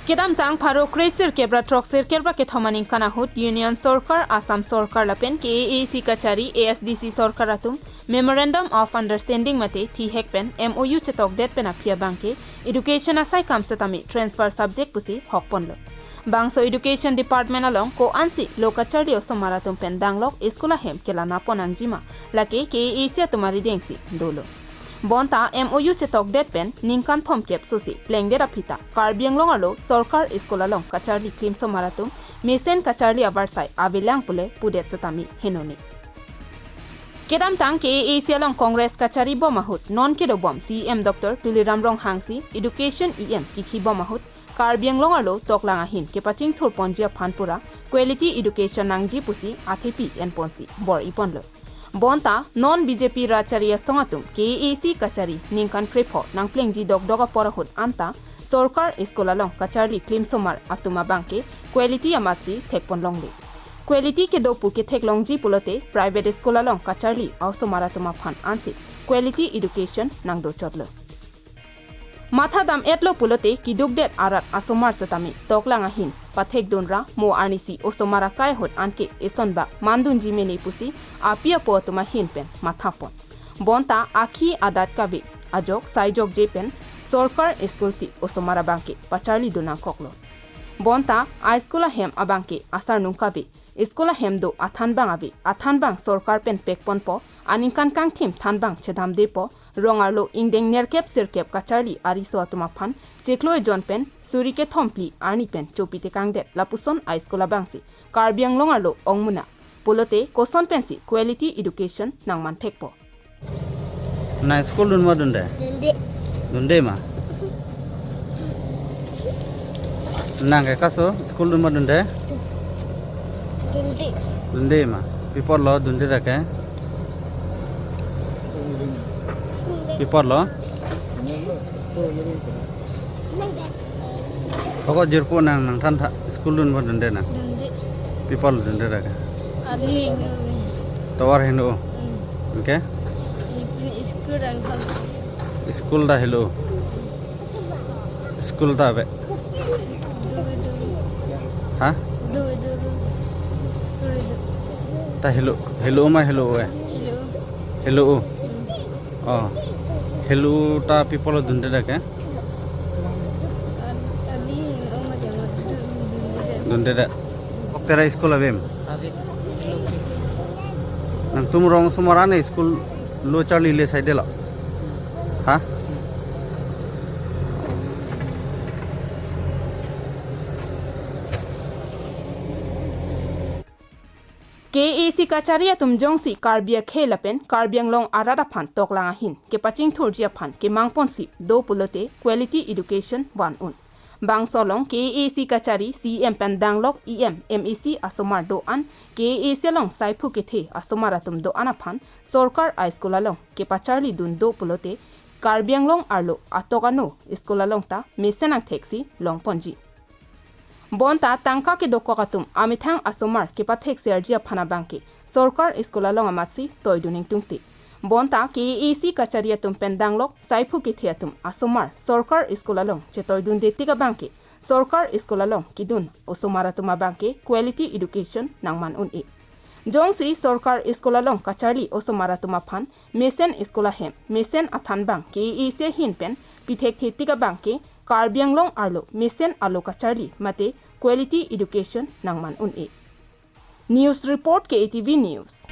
Kedam tang pharo kresir kebra troksir kebra ke thomaning kanahut Union Sorkar Assam Sorkar lapen KAC kachari ASDC Sorkar atum Memorandum of Understanding mate thi hekpen MOU chetok det pen apia banke education asai kam setami transfer subject pusi hokponlo bangso education department along ko ansi lokachari osomaratum pen danglok iskula hem kela naponang jima lake KAC tumari dengsi dolo Bonta MOU chetok det pen ningkan thom kep susi plengdera phita karbiang longarlo sorkar iskola long kacharli klim somaratum mesen kacharli abarsai avilang pule pudet satami henoni kedam tang KAC long congress kachari bomahut non kedo bom CM Dr Tuliram Rong Hangsi education EM kiki bomahut karbiang longarlo toklanga hin kepaching thurponjia phanpura quality education nangji pusi ATP enponsi bor iponlo Bonta non BJP Racharia Songatum KAC Kachari Ningkan Krepo Nang Plengji Dog Doga Porahut Anta Sorkar Iskola Long Kacharli Klim Somar Atuma Banke Quality Amatsi Thekpon Longli Quality ke dopu ke thek longji pulote Private Iskola Long Kacharli Ausomar Atuma Phan Ansi Quality Education Nang do chotlo Matha dam etlo pulote ki dugdet arat asomar satami toklanga hin pathek donra mo anisi osomara kai hot anke esonba mandun jimeni pusi apia potuma hin pen mathapon bonta akhi adat kabe ajok saijok jepen sorkar school si osomara banke pacharli duna koklo bonta a school hem abanke asar nungkabe school hem do athan bang sorkar pen pekpon po aninkan kang thim thanbang chedam depo Rongarlo ingdeng nerkep sirkep kacharli ariso atuma phan chekloi jon pen surike thompli ani pen chopite kangdet lapuson a skola bangsi karbiang longarlo ongmuna polote koson pensi quality education nangman thekpo na school dun ma dunde dunde ma nang ka so school dun ma dunde dunde ma people lo dunde rake People lo, kau jerpo nang than school dun buat dende na. People dende raga. Tawar hendo, okay? School dah hello. School dah be. Hah? Dah hello ma hello eh. Hello. Oh. Hello ta people dunde rake dunde da oktera school avem nang tum rong sumarane school lo charli le side la ha KAC Kacharia tum jongsi karbia khelapen karbiang long arada phan toklanga hin ke paching thorjia phan ke mangponsi do pulote quality education one un bang solong KAC Kachari CM Pandanglok EM MEC asomar do an KAC long saipu ke the asomara tum do ana phan sorkar a skola long ke pacharli dun do pulote karbiang long arlo atogano skola long ta mesenang theksi long ponji Bonta tangka ke dokokatum amithang asomar ke pathek serjia phana banke sorkar iskola long amatsi toiduning tungti bonta KAC kacharia tum pendanglok saipu ke thiatum asomar sorkar iskola long che toidun detiga banke sorkar iskola long kidun osomara tuma banke quality education nangman un e jongsi sorkar iskola long kacharli osomara tuma phan mesen iskola hem mesen athan bang KAC hin pen pithek thetiga banke karbiang long arlo mesen alo kacharli mate quality education nangman un e news report KTV news